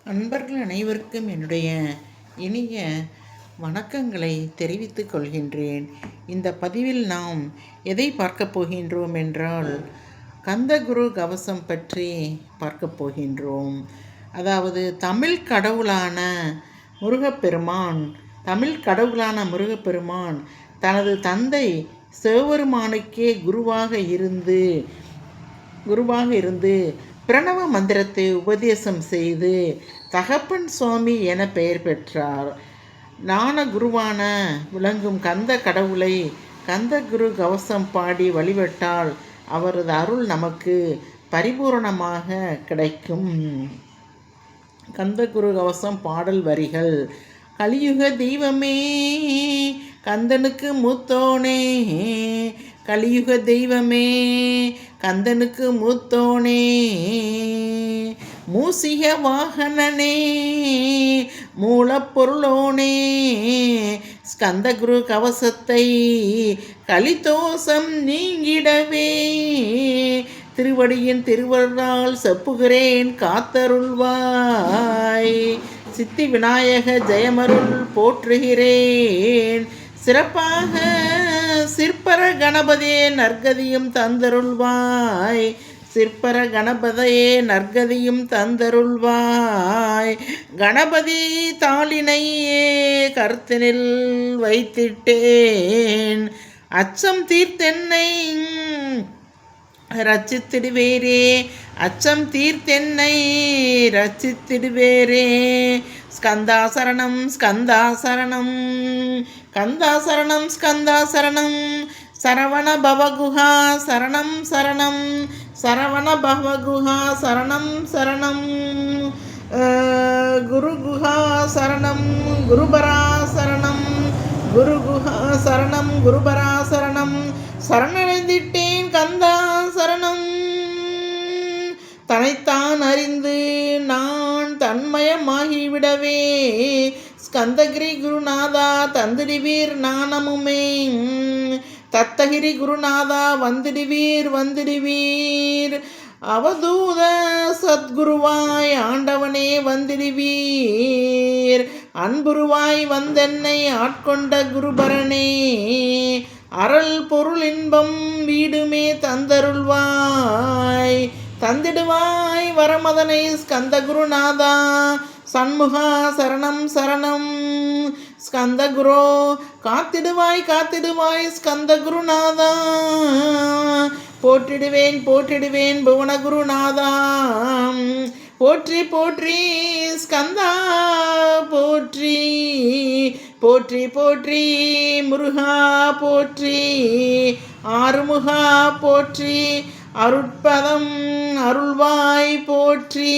அன்பர்கள் அனைவருக்கும் என்னுடைய இனிய வணக்கங்களை தெரிவித்துக் கொள்கின்றேன். இந்த பதிவில் நாம் எதை பார்க்கப் போகின்றோம் என்றால், கந்தகுரு கவசம் பற்றி பார்க்கப் போகின்றோம். அதாவது தமிழ் கடவுளான முருகப்பெருமான் தனது தந்தை சிவபெருமானுக்கே குருவாக இருந்து பிரணவ மந்திரத்தை உபதேசம் செய்து தகப்பன் சுவாமி என பெயர் பெற்றார். ஞான குருவான விளங்கும் கந்த கடவுளை கந்தகுரு கவசம் பாடி வழிபட்டால் அவரது அருள் நமக்கு பரிபூரணமாக கிடைக்கும். கந்தகுரு கவசம் பாடல் வரிகள். கலியுக தெய்வமே கந்தனுக்கு மூத்தோனே, கலியுக தெய்வமே கந்தனுக்கு மூத்தோனே, மூசிக வாகனனே மூலப்பொருளோனே, ஸ்கந்தகுரு கவசத்தை கலிதோஷம் நீங்கிடவே திருவடியின் திருவருளால் செப்புகிறேன் காத்தருள்வாய். சித்தி விநாயக ஜெயமருள் போற்றுகிறேன். சிறப்பாக சிற்பர கணபதியே நற்கதியும் தந்தருள்வாய். சிற்பர கணபதியே நற்கதியும் தந்தருள்வாய். கணபதி தாளினையே கருத்தினில் வைத்திட்டேன். அச்சம் தீர்த்தென்னை ரச்சித்திடுவேரே, அச்சம் தீர்த்தென்னை ரச்சித்திடுவேரே. ஸ்கந்தாசரணம் ஸ்கந்தாசரணம் கந்தாசரணம் ஸ்கந்தாசரணம், சரவண பவகுஹா சரணம் சரணம், சரவண பவகுஹா சரணம் சரணம், குருகுஹா சரணம் குருபரா சரணம், குருகுஹா சரணம் குருபரா சரணம். சரணடைந்திட்டேன் கந்தா சரணம். தன்னைத்தான் அறிந்து நான் தன்மயமாகிவிடவே ஸ்கந்தகிரி குருநாதா தந்திடுவீர் நாணமுமே. தத்தகிரி குருநாதா வந்திடுவீர். அவதூத சத்குருவாய் ஆண்டவனே வந்திடுவீர். அன்புருவாய் வந்தென்னை ஆட்கொண்ட குருபரனே, அருள் பொருள் இன்பம் வீடுமே தந்தருள்வாய். தந்திடுவாய் வரமதனை ஸ்கந்தகுருநாதா சண்முகா சரணம் சரணம். ஸ்கந்தகுரோ காத்திடுவாய் ஸ்கந்தகுருநாதா. போற்றிடுவேன் புவனகுருநாதா. போற்றி போற்றி ஸ்கந்தா போற்றி, போற்றி போற்றி முருகா போற்றி, ஆறுமுகா போற்றி, அருட்பதம் அருள்வாய் போற்றி.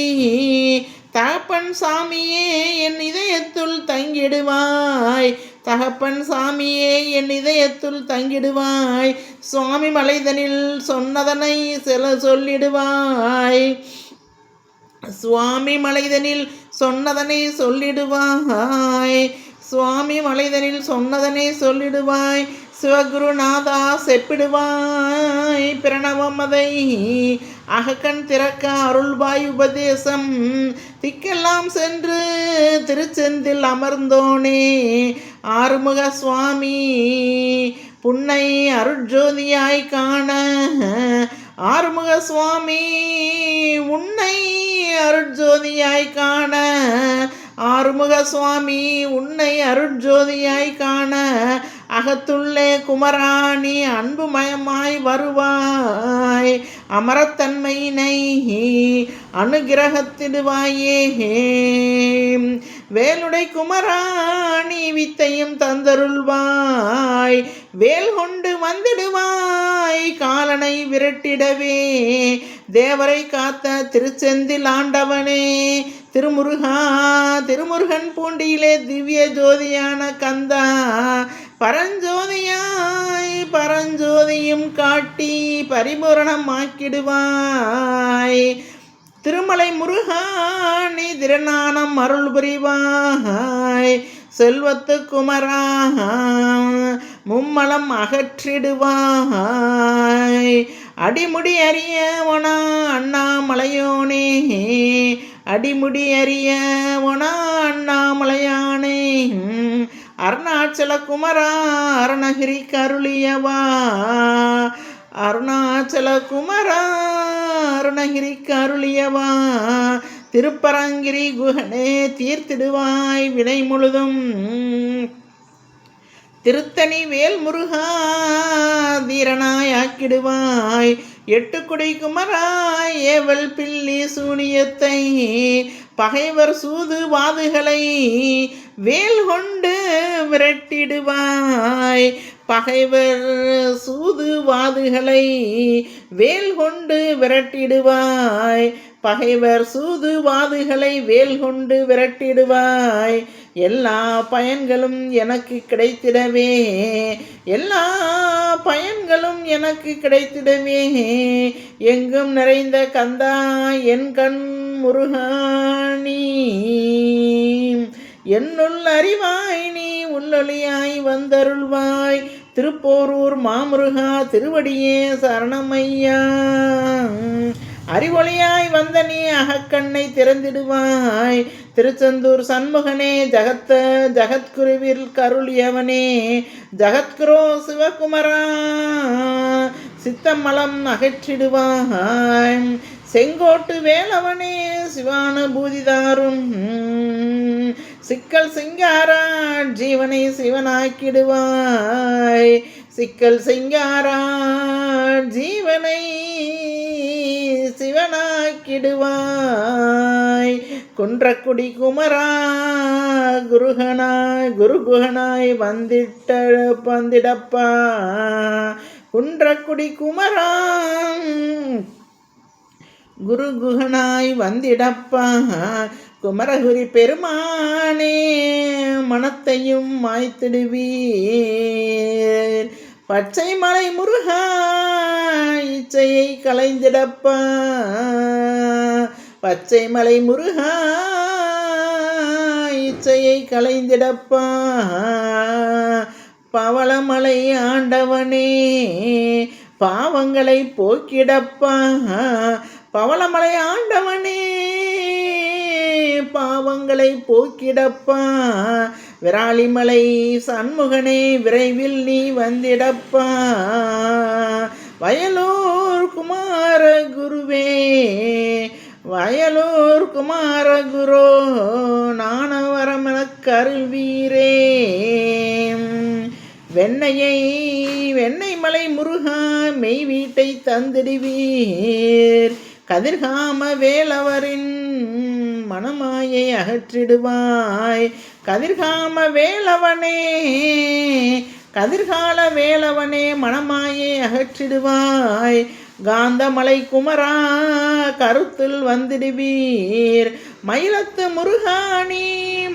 தகப்பன் சாமியே என் இதயத்துள் தங்கிடுவாய். தகப்பன் சாமியே என் இதயத்துள் தங்கிடுவாய். சுவாமி மலைதனில் சொன்னதனை சொல்லிடுவாய். சுவாமி மலைதனில் சொன்னதனை சொல்லிடுவாய். சுவாமி மலைதனில் சொன்னதனை சொல்லிடுவாய். சிவகுருநாதா செப்பிடுவாய். பிரணவமதை அகக்கண் திறக்க அருள்வாய் உபதேசம். திக்கெல்லாம் சென்று திருச்செந்தில் அமர்ந்தோனே ஆறுமுக சுவாமி, புன்னை அருட்ஜோதியாய் காண. ஆறுமுக சுவாமி உன்னை அருட்ஜோதியாய் காண. ஆறுமுக சுவாமி உன்னை அருட்ஜோதியாய் காண. அகத்துள்ளே குமராணி அன்புமயமாய் வருவாய். அமரத்தன்மையினை அனுகிரகத்திடுவாயே. வேலுடை குமராணி வித்தையும் தந்தருள்வாய். வேல் கொண்டு வந்திடுவாய் காலனை விரட்டிடவே. தேவரை காத்த திருச்செந்தில் ஆண்டவனே திருமுருகன் பூண்டியிலே திவ்ய ஜோதியான கந்தா, பரஞ்சோதியும் காட்டி பரிபூரணமாக்கிடுவாய். திருமலை முருகா நீ திருநானம் அருள் புரிவாய். செல்வத்து குமரா மும்மலம் அகற்றிடுவாய். அடிமுடி அறியவனா அண்ணாமலையோனே அடிமுடி அறிய ஒனா அண்ணாமலையானே அருணாச்சல குமரா அருணகிரி கருளியவா அருணாச்சல குமரா அருணகிரி கருளியவா திருப்பரங்கிரி குகனே தீர்த்திடுவாய் வினை முழுதும் திருத்தணி வேல் முருகா தீரனாய் ஆக்கிடுவாய் எட்டுக்குடி குமராய் ஏவல் பில்லி சூனியத்தை பகைவர் சூது வாதுகளை வேல் கொண்டு விரட்டிடுவாய் பகைவர் சூது வாதுகளை வேல் கொண்டு விரட்டிடுவாய் பகைவர் சூது வாதுகளை வேல் கொண்டு விரட்டிடுவாய் எல்லா பயன்களும் எனக்கு கிடைத்திடவே எல்லா பயன்களும் எனக்கு கிடைத்திடவே எங்கும் நிறைந்த கந்தா என் கண் முருகானி என்னுள் அறிவாய் நீ உள்ளொளியாய் வந்தருள்வாய் திருப்போரூர் மாமுருகா திருவடியே சரணமையா அறிவொளியாய் வந்த நீ அகக்கண்ணை திறந்திடுவாய் திருச்செந்தூர் சண்முகனே ஜகத்குருவில் கருளியவனே ஜகத்குரோ சிவகுமரா சித்தமலம் அகற்றிடுவாய் செங்கோட்டு வேலவனே சிவானுபூதிதாரும் சிக்கல் சிங்காரா ஜீவனை சிவனாக்கிடுவாய் சிக்கல் சிங்காரா ஜீவனை சிவனாக்கிடுவாய் குன்றக்குடி குமரா குருகுகனாய் வந்திடப்பா குன்றக்குடி குமரா குருகுகனாய் வந்திடப்பா குமரகுரி பெருமானே மனத்தையும் மாய்த்திடுவீர் பச்சை மலை முருகா இச்சையை களைந்திடப்பா பச்சை மலை முருகா இச்சையை களைந்திடப்பா பவளமலை ஆண்டவனே பாவங்களை போக்கிடப்பா பவளமலை ஆண்டவனே பாவங்களை போக்கிடப்பா விராலிமலை சண்முகனே விரைவில் நீ வந்திடப்பா வயலூர் குமார குருவே வயலூர் குமார குரு நானவரமென கருள்வீரே வெண்ணெய் மலை முருகா மெய் வீட்டை தந்திடுவீர் கதிர்காம வேலவரின் மனமாயை அகற்றிடுவாய் கதிர்காம வேலவனே கதிர்கால வேலவனே மனமாயை அகற்றிடுவாய் காந்தமலை குமரா கருத்துள் வந்திடுவீர் மயிலத்து முருகாணி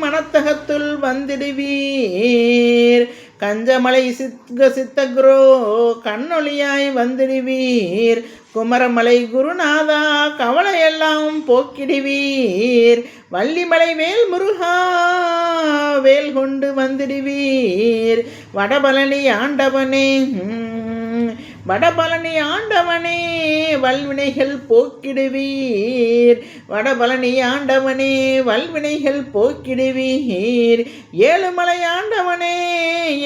மனத்தகத்துள் வந்திடுவீர் கஞ்சமலை சித்தகுரோ கண்ணொளியாய் வந்திடுவீர் குமரமலை குருநாதா கவலையெல்லாம் போக்கிடுவீர் வள்ளிமலை வேல் முருகா வேல் கொண்டு வந்திடுவீர் வடபழனி ஆண்டவனே வடபழனி ஆண்டவனே வல்வினைகள் போக்கிடுவீர் வடபழனி ஆண்டவனே வல்வினைகள் போக்கிடுவீர் ஏழுமலை ஆண்டவனே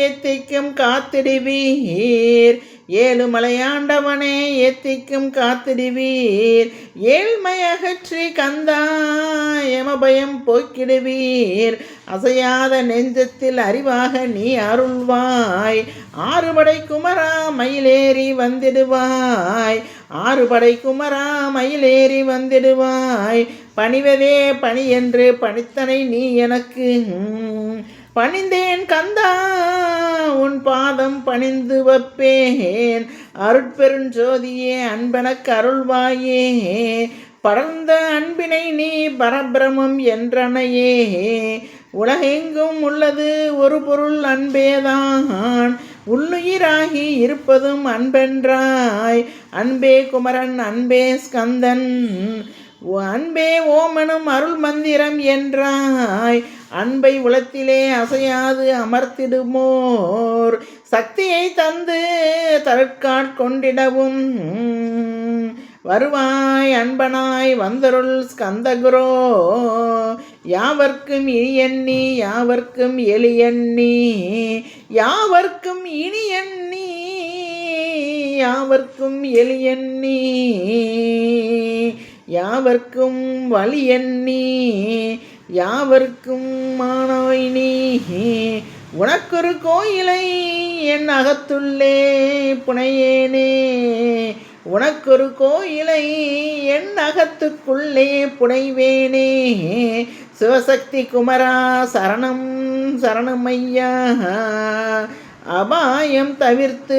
எத்திக்கும் காத்திடுவீர் ஏழுமலை ஆண்டவனே எத்திக்கும் காத்திடுவீர் ஏழ்மை அகற்றி கந்தா யமபயம் போக்கிடுவீர் அசையாத நெஞ்சத்தில் அறிவாக நீ அருள்வாய் ஆறுபடை குமரா மயிலேறி வந்திடுவாய் ஆறுபடை குமரா மயிலேறி வந்திடுவாய் பணிவதே பணி என்று பணித்தனை நீ எனக்கு பணிந்தேன் கந்தா உன் பாதம் பணிந்து வைப்பேன் அருட்பெருஞ்சோதியே அன்பெனக்கு அருள்வாயே படர்ந்த அன்பினை நீ பரபிரமம் என்றனையே உலகெங்கும் உள்ளது ஒரு பொருள் அன்பேதான் உள்ளுயிராகி இருப்பதும் அன்பென்றாய் அன்பே குமரன் அன்பே ஸ்கந்தன் அன்பே ஓமனும் அருள் மந்திரம் என்றாய் அன்பை உலத்திலே அசையாது அமர்த்திடுமோர் சக்தியை தந்து தற்காட்கொண்டிடவும் வருவாய் அன்பனாய் வந்தருள் ஸ்கந்தகுரோ யாவர்க்கும் இனியண்ணி யாவர்க்கும் எளியண்ணி யாவர்க்கும் இனியண்ணி யாவர்க்கும் எளியண்ணி யாவர்க்கும் வலியண்ணி யாவர்க்கும் மானோய் நீ உனக்கொரு கோயிலை என் அகத்துள்ளே புனையேனே உனக்கொரு கோயிலை என் அகத்துக்குள்ளே புனைவேனே சிவசக்தி குமரா சரணம் சரணமையா அபாயம் தவிர்த்து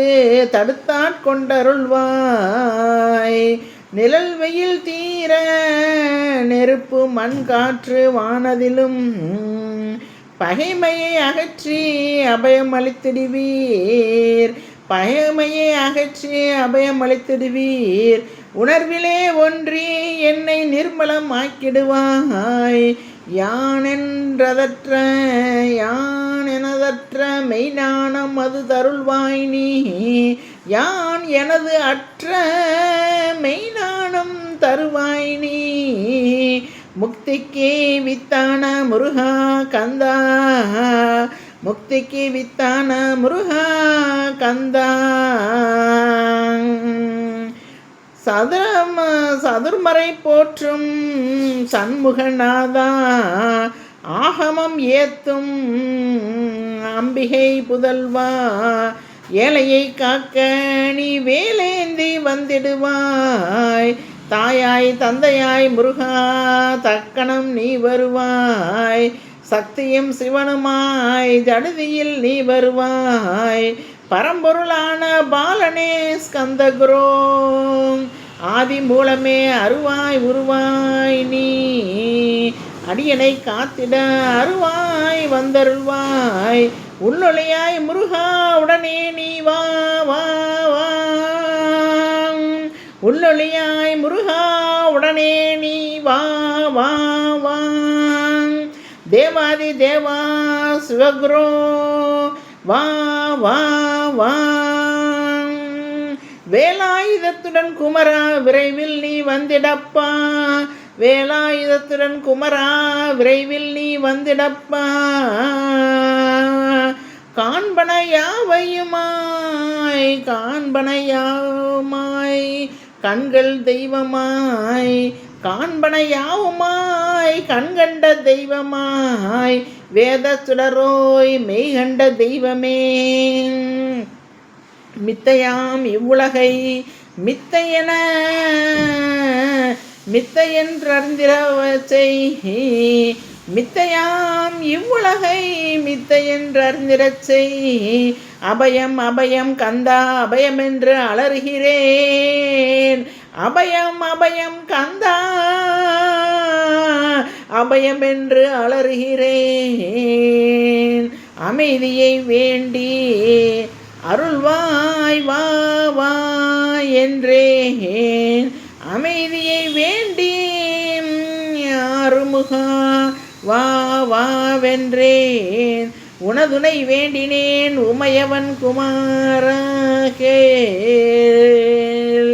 தடுத்தாட்கொண்டருள்வாய் நிழல் வெயில் தீர நெருப்பு மண் காற்று வானதிலும் பகைமையை அகற்றி அபயம் அளித்திடுவீர் பகைமையை அகற்றி அபயம் அளித்திடுவீர் உணர்விலே ஒன்றி என்னை நிர்மலம் ஆக்கிடுவாய் யான் எனதற்ற மெய்ஞானம் அது தருள்வாய் நீ யான் எனது அற்ற மெய்ஞானம் தருவாய் நீ முக்திக்கு வித்தான முருகா கந்தா முக்திக்கு வித்தான முருகா கந்தா சதுர்மறை போற்றும் சண்முகநாதா ஆகமம் ஏத்தும் அம்பிகை புதல்வா ஏழையை காக்க நீ வேலேந்தி வந்திடுவாய் தாயாய் தந்தையாய் முருகா தக்கணம் நீ வருவாய் சக்தியும் சிவனுமாய் ஜடுதியில் நீ வருவாய் பரம்பொருளான பாலனே ஸ்கந்தகுரோ ஆதி மூலமே அருவாய் உருவாய் நீ அடியனை காத்திட அருவாய் வந்தருள்வாய் உள்ளொளியாய் முருகா உடனே நீ வா வா வா உள்ளொளியாய் முருகா உடனே நீ வா வா வா தேவாதி தேவா சிவகுரோ வா வா வா வேலாயுதத்துடன் குமரா விரைவில் நீ வந்திடப்பா வேலாயுதத்துடன் குமரா விரைவில் நீ வந்திடப்பா காண்பனையாவையுமாய் கண்கள் தெய்வமாய் காண்பனையாவுமாய் கண்கண்ட தெய்வமாய் வேத சுடரோய் மெய்கண்ட தெய்வமே மித்தையாம் இவ்வுலகை மித்தையென்றறிந்திரவச்சை மித்தையாம் இவ்வுலகை மித்தையென்றறிந்திரச்சை அபயம் அபயம் கந்தா அபயமென்று அலறுகிறேன் அபயம் அபயம் கந்தா அபயமென்று அலறுகிறேன் அமைதியை வேண்டி அருள்வாய் வா வா என்றேன் அமைதியை வேண்டி அருமுகா வா வா வென்றேன் உனதுணை வேண்டினேன் உமையவன் குமாரா கேள்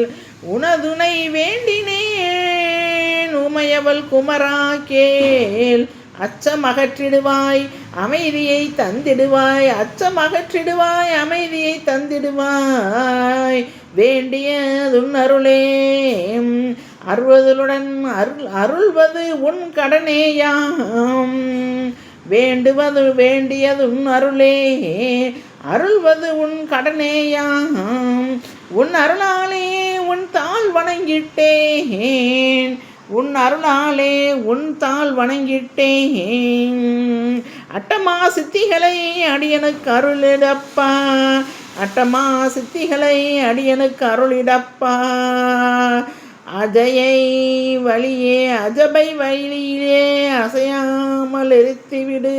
உனதுணை வேண்டினேன் உமையவள் குமரா கேள் அச்சம் அகற்றிடுவாய் அமைதியை தந்திடுவாய் அச்சம் அகற்றிடுவாய் அமைதியை தந்திடுவாய் வேண்டியதுன் அருளே அருள்வது உன் கடனேயாம் வேண்டியதுன் அருளே அருள்வது உன் கடனேயாம் உன் அருளாலே உன் தாள் வணங்கிட்டேன் உன் அருளாலே உன் தாள் வணங்கிட்டேன் அட்டமா சித்திகளை அடியனுக்கு அருளிடப்பா அட்டமா சித்திகளை அடியனுக்கு அருளிடப்பா அஜயை வழியே அஜபை வழியிலே அசையாமல் எரித்துவிடு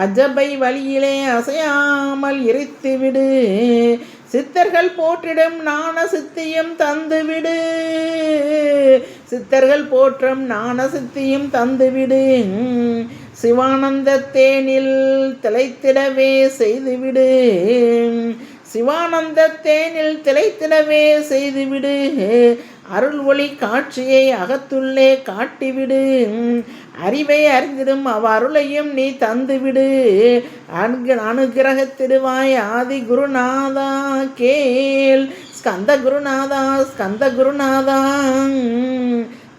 அஜபை வழியிலே அசையாமல் எரித்துவிடு சித்தர்கள் போற்றிடும் ஞான சித்தியும் தந்துவிடு சித்தர்கள் போற்றும் ஞான சித்தியும் தந்துவிடு சிவானந்த தேனில் திளைத்திடவே செய்துவிடு சிவானந்த தேனில் திளைத்திடவே செய்துவிடு. அருள் ஒளி காட்சியை அகத்துள்ளே காட்டிவிடு. அறிவை அறிந்திடும் அருளையும் நீ தந்துவிடு. அனுகிரகத்திடுவாய் ஆதி குருநாதா கேள். ஸ்கந்த குருநாதா ஸ்கந்த குருநாதா.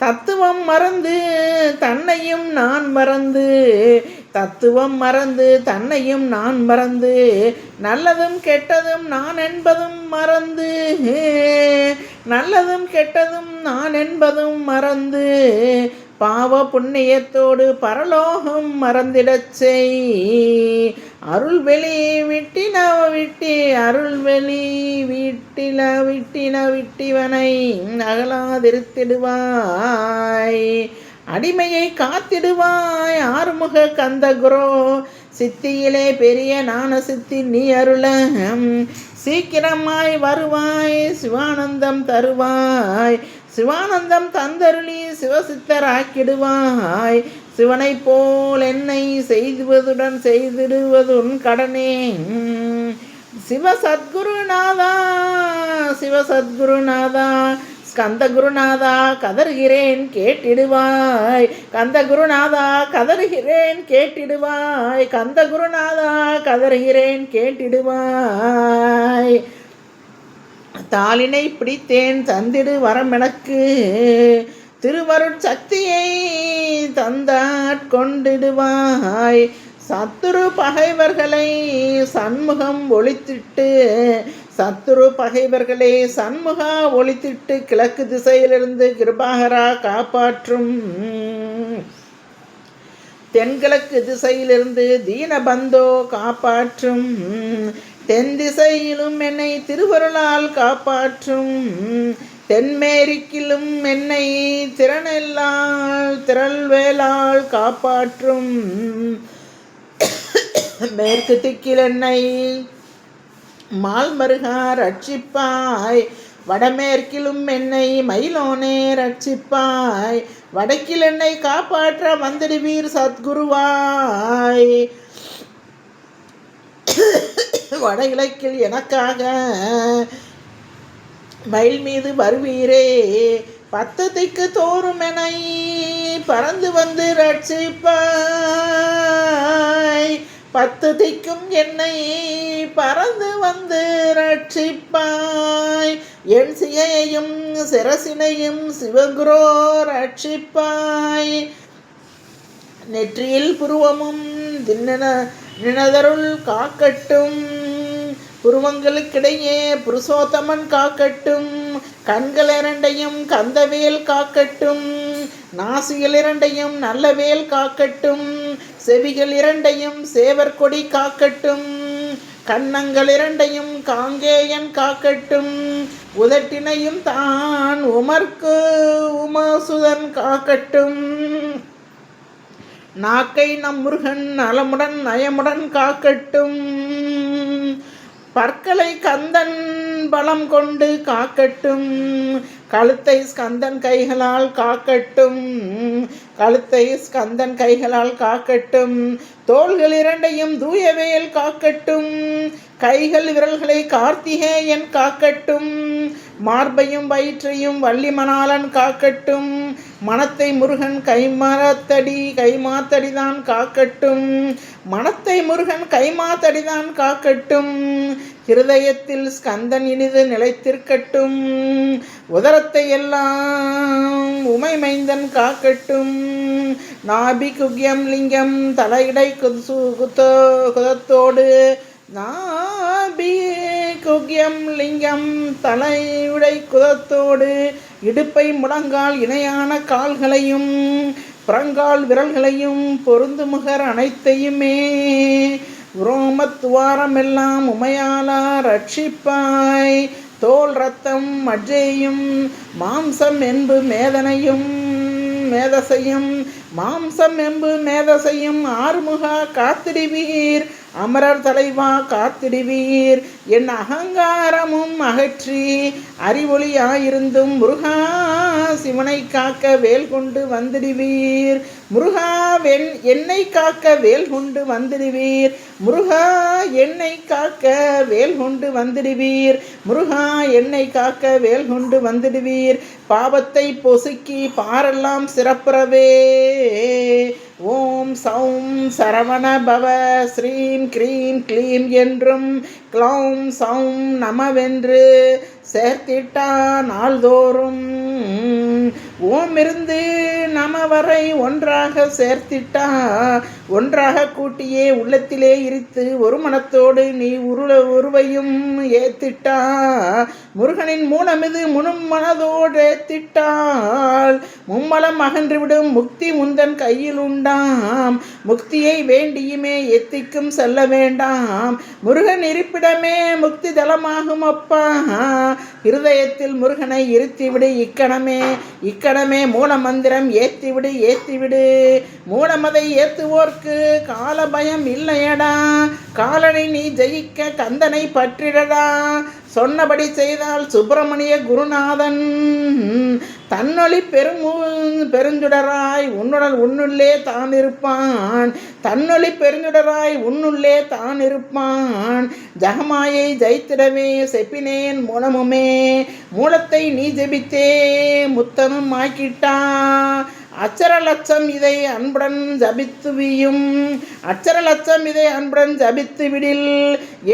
தத்துவம் மறந்து தன்னையும் நான் மறந்து, தத்துவம் மறந்து தன்னையும் நான் மறந்து, நல்லதும் கெட்டதும் நான் என்பதும் மறந்து, நல்லதும் கெட்டதும் நான் என்பதும் மறந்து, பாவ புண்ணியத்தோடு பரலோகம் மறந்திடச் செய். அருள்வெளி விட்டின விட்டி, அருள்வெளி விட்டில விட்டின விட்டிவனை அகலாதிருத்திடுவாய். அடிமையை காத்திடுவாய் ஆறுமுக கந்தகுரோ. சித்தியிலே பெரிய ஞான சித்தி நீ அருள சீக்கிரமாய் வருவாய். சிவானந்தம் தருவாய். சிவானந்தம் தந்தருளி சிவசித்தராக்கிடுவாய். சிவனை போல் என்னை செய்துவதுடன் செய்திடுவதுன் கடனே. சிவசத்குருநாதா சிவசத்குருநாதா. ஸ்கந்த குருநாதா கதறுகிறேன் கேட்டிடுவாய். கந்த குருநாதா கதறுகிறேன் கேட்டிடுவாய். கந்த குருநாதா கதறுகிறேன் கேட்டிடுவாய். தாளினை பிடித்தேன் தந்திடு வரம் எனக்கு. திருவருட்சக்தியை தந்தாட்கொண்டிடுவாய். சத்துரு பகைவர்களை சண்முகம் ஒளித்திட்டு, சத்துரு பகைவர்களை சண்முகா ஒளித்திட்டு கிழக்கு திசையிலிருந்து கிருபாகரா காப்பாற்றும். தென்கிழக்கு திசையிலிருந்து தீனபந்தோ காப்பாற்றும். தென் திசையிலும் என்னை திருவருளால் காப்பாற்றும். தென்மேற்கிலும் என்னை திரள்வேலால் காப்பாற்றும். மேற்கு திக்கில் என்னை மால்மருகா ரட்சிப்பாய். வடமேற்கிலும் என்னை மயிலோனே ரட்சிப்பாய். வடக்கில் என்னை காப்பாற்ற வந்திடுவீர் சத்குருவாய். வடகிழக்கில் எனக்காக மயில் மீது வருவீரே. 10 திக்கு தோறும் என்னை பறந்து வந்து ரட்சிப்பாய். 10 திக்கும் என்னை பறந்து வந்து ரட்சிப்பாய். என் சியையும் சிரசினையும் சிவகுரோ ரட்சிப்பாய். நெற்றியில் புருவமும் நினதருள் காக்கட்டும். புருவங்களுக்கிடையே புருஷோத்தமன் காக்கட்டும். கண்கள் இரண்டையும் கந்தவேல் காக்கட்டும். நாசிகள் இரண்டையும் நல்லவேல் காக்கட்டும். செவிகள் இரண்டையும் சேவற்கொடி காக்கட்டும். கன்னங்கள் இரண்டையும் காங்கேயன் காக்கட்டும். உதட்டினையும் தான் உமர்க்கு உமாசுதன் காக்கட்டும். நாக்கை நம் முருகன் நலமுடன் நயமுடன் காக்கட்டும். பற்களை கந்தன் பலம் கொண்டு காக்கட்டும். கழுத்தை ஸ்கந்தன் கைகளால் காக்கட்டும். கழுத்தை ஸ்கந்தன் கைகளால் காக்கட்டும். தோள்கள் இரண்டையும் தூயவேல் காக்கட்டும். கைகள் விரல்களை கார்த்திகேயன் காக்கட்டும். மார்பையும் வயிற்றையும் வள்ளிமணாளன் காக்கட்டும். மனத்தை முருகன் கைமாத்தடிதான் காக்கட்டும். மனத்தை முருகன் கைமாத்தடிதான் காக்கட்டும். இருதயத்தில் ஸ்கந்தன் இனிது நிலைத்திருக்கட்டும். உதரத்தை எல்லாம் உமைமைந்தன் காக்கட்டும். நாபி குக்யம் லிங்கம் தலையிடை குதத்தோடு, நாபி குக்யம் லிங்கம் தலையுடை குதத்தோடு, இடுப்பை முழங்கால் இணையான கால்களையும் புறங்கால் விரல்களையும் பொருந்துமுகர் அனைத்தையுமே ரோமத்துவாரம் எல்லாம் உமையாலா ரட்சிப்பாய். தோல் ரத்தம் மஜ்ஜையும் மாம்சம் என்பு மேதசையும் மாம்சம் என்பு மேதசையும் ஆறுமுகா காத்திடுவீர். அமரர் தலைவா காத்திடுவீர். என் அகங்காரமும் அகற்றி அறிவொளியாயிருந்தும் முருகா சிவனை காக்க வேல் கொண்டு வந்திடுவீர். முருகா என்னை காக்க வேல் கொண்டு வந்திடுவீர். முருகா என்னை காக்க வேல் கொண்டு வந்திடுவீர். முருகா என்னை காக்க வேல் கொண்டு வந்திடுவீர். பாவத்தை பொசுக்கி பாரெல்லாம் சிறப்புறவே. ஓம் சௌம் சரவண பவ ஸ்ரீம் க்ரீம் க்ளீம் என்றும் க்ளௌம் சௌம் நமவென்று சேர்த்திட்டா நாள்தோறும். ஓம் இருந்து நம வரை ஒன்றாக சேர்த்திட்டா, ஒன்றாக கூட்டியே உள்ளத்திலே இருத்து ஒரு மனத்தோடு நீ உருவையும் ஏத்திட்டா. முருகனின் மூலமிது முழும் மனதோடு ஏத்திட்டால் மும்மலம் அகன்றுவிடும் முக்தி முந்தன் கையில் உண்டாம். முக்தியை வேண்டியுமே எத்திக்கும் செல்ல வேண்டாம். முருகன் இருப்பிடமே முக்தி தலமாகும் அப்பா. இருதயத்தில் முருகனை இருத்திவிடு இக்கணமே மூல மந்திரம் ஏத்திவிடு. மூலமதை ஏத்துவோர்க்கு கால பயம் இல்லையடா. காலனை நீ ஜெயிக்க கந்தனை பற்றிடடா. சொன்னபடி செய்தால் சுப்பிரமணிய குருநாதன் தன்னொளி பெருஞ்சுடராய் உன்னுள்ளே தான் இருப்பான். தன்னொளி பெருஞ்சுடராய் உன்னுள்ளே தான் இருப்பான். ஜகமாயை ஜெயித்திடவே செப்பினேன் மூலமுமே. மூலத்தை நீ ஜெபித்தே முத்தனும் ஆக்கிட்டா. அச்சரலட்சம் இதை அன்புடன் ஜபித்துவியும். அச்சரலட்சம் இதை அன்புடன் ஜபித்து விடில்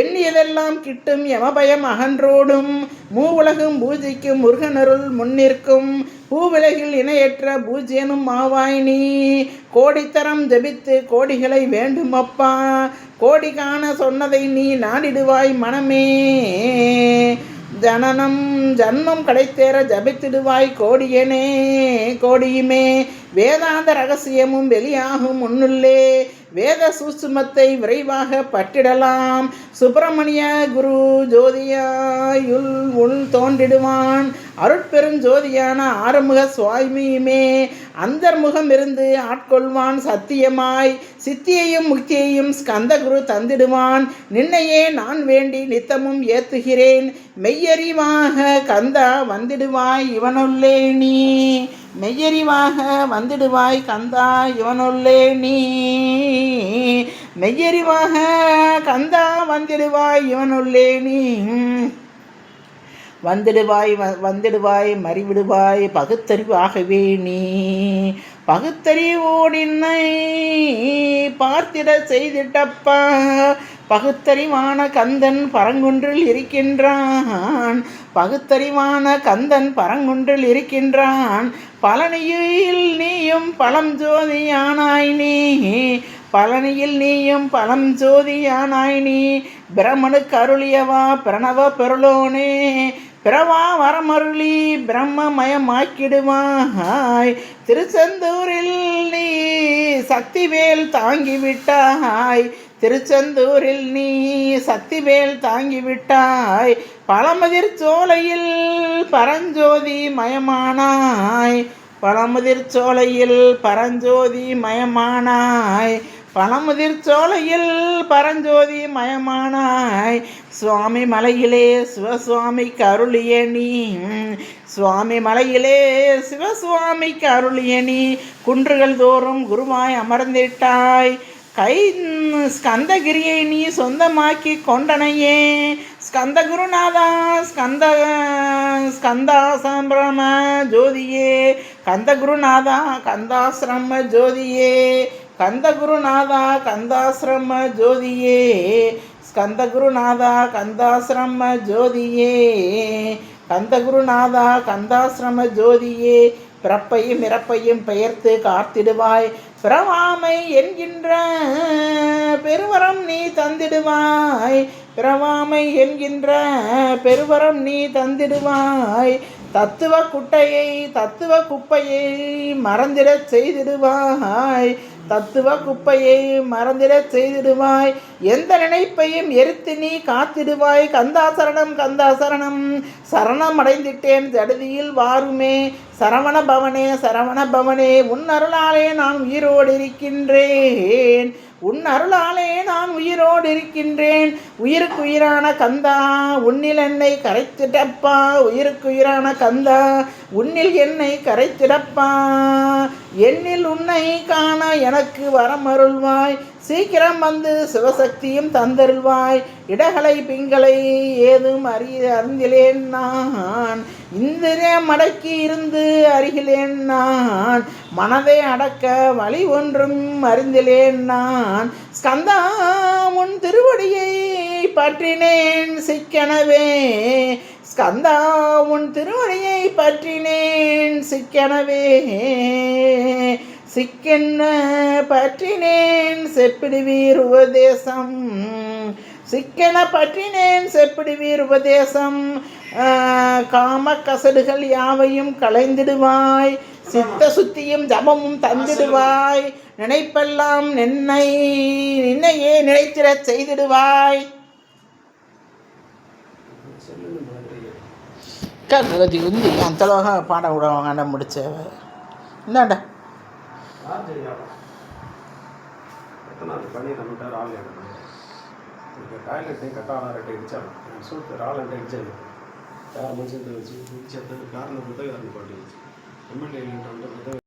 எண்ணியதெல்லாம் கிட்டும் யமபயம் அகன்றோடும். மூவுலகும் பூஜிக்கும் முருகனருள் முன்னிற்கும் பூவிலகில் இணையற்ற பூஜ்யனும் ஆவாய் நீ. கோடித்தரம் ஜபித்து கோடிகளை வேண்டும் அப்பா. கோடி காண சொன்னதை நீ நாடிடுவாய் மனமே. ஜனனம் ஜன்மம் கடைத்தேற ஜபித்திடுவாய் கோடியுமே. வேதாந்த ரகசியமும் வெளியாகும் முன்னுள்ளே. வேத சூட்சுமத்தை விரைவாக பற்றிடலாம். சுப்பிரமணிய குரு ஜோதியாயுள் உள் தோன்றிடுவான். அருட்பெருஞ்சோதியான ஆறுமுக சுவாமியுமே அந்தர்முகம் இருந்து ஆட்கொள்வான் சத்தியமாய். சித்தியையும் முக்தியையும் ஸ்கந்தகுரு தந்திடுவான். நின்னையே நான் வேண்டி நித்தமும் ஏத்துகிறேன். மெய்யறிவாக கந்தா வந்திடுவாய் இவனுள்ளே நீ. மெய்யறிவாக வந்திடுவாய் கந்தா இவனுள்ளே நீ. மெய்யறிவாக கந்தா வந்திடுவாய் இவனுள்ளே நீ. வந்திடுவாய் மறிவிடுவாய் பகுத்தறிவாகவே நீ. பகுத்தறிவோடின்னை பார்த்திட செய்திட்டப்பா. பகுத்தறிவான கந்தன் பரங்குன்றில் இருக்கின்றான். பகுத்தறிவான கந்தன் பரங்குன்றில் இருக்கின்றான். பழனியில் நீயும் பழம் ஜோதியானாய் நீ. பழனியில் நீயும் பழம் ஜோதியானாய் நீ. பிரம்மனுக்கு அருளியவா பிரணவ பெருளோனே. பிறவா வரமருளி பிரம்மமயமாக்கிடுவாய். திருச்செந்தூரில் நீ சக்திவேல் தாங்கிவிட்டாய். திருச்செந்தூரில் நீ சக்திவேல் தாங்கிவிட்டாய். பழமுதிர் சோலையில் பரஞ்சோதி மயமானாய். பழமுதிர் சோலையில் பரஞ்சோதி மயமானாய். பழமுதிர் சோலையில் பரஞ்சோதி மயமானாய். சுவாமி மலையிலே சிவசுவாமிக்கு அருளிய நீ. சுவாமி மலையிலே சிவசுவாமிக்கு அருளிய நீ. குன்றுகள் தோறும் குருவாய் அமர்ந்திட்டாய். ஸ்கந்தகிரியை நீ சொந்தமாக்கி கொண்டனையே. ஸ்கந்த குருநாதா ஸ்கந்தாசிரம ஜோதியே. கந்த குருநாதா கந்தாசிரம ஜோதியே. கந்த குருநாதா கந்தாசிரம ஜோதியே. ஸ்கந்த குருநாதா கந்தாசிரம ஜோதியே. கந்த குருநாதா கந்தாசிரம ஜோதியே. பிறப்பையும் இறப்பையும் பெயர்த்து காத்திடுவாய். பிறவாமை என்கின்ற பெருவரம் நீ தந்திடுவாய். பிறவாமை என்கின்ற பெருவரம் நீ தந்திடுவாய். தத்துவ குப்பையை மறந்திடச் செய்திடுவாய். தத்துவ குப்பையை மறந்திடச் செய்திடுவாய். எந்த நினைப்பையும் எரித்து நீ காத்திடுவாய். கந்தாசரணம் கந்தாசரணம் சரணம் அடைந்திட்டேன் ஜடுதியில் வாருமே. சரவண பவனே உன் அருளாலே நான் உயிரோடு இருக்கின்றேன். உன் அருளாலே நான் உயிரோடு இருக்கின்றேன். உயிருக்கு உயிரான கந்தா உன்னில் என்னை கரைத்திடப்பா. உயிருக்கு உயிரான கந்தா உன்னில் என்னை கரைத்திடப்பா. என்னில் உன்னை காண எனக்கு வரமருள்வாய். சீக்கிரம் வந்து சிவசக்தியும் தந்தருள்வாய். இடகளை பிங்களை ஏதும் அறிந்திலேன் நான். இந்திரியம் அடக்கி இருந்து அறிகிலேன் நான். மனதை அடக்க வழி ஒன்றும் அறிந்திலேன் நான். ஸ்கந்தா உன் திருவடியை பற்றினேன் சிக்கனவே. ஸ்கந்தா உன் திருவடியை பற்றினேன் சிக்கனவே. சிக்கென்ன பற்றினேன் செப்பிடுவீர் உபதேசம். சிக்கென பற்றினேன் செப்பிடுவீர் உபதேசம். காம கசடுகள் யாவையும் களைந்திடுவாய். சித்த சுத்தியும் ஜபமும் தந்திடுவாய். நினைப்பெல்லாம் நின்னையே நினைத்திடச் செய்திடுவாய். கதி உந்தி அந்தளவாக பாட விடுவாங்க முடிச்ச இந்தாண்டா ಟಾಯ್ಲೆಟ್ ಕಟ್ಟಾರೆ ಇಚ್ಚಾರು ಸ್ವಲ್ಪ ರಾಳಂటే ఇచ్చారు కారు మంచిగా కారులో కొత్తగా అనుకోండి ఎమ్మెల్యే ఏంటంటే కొత్తగా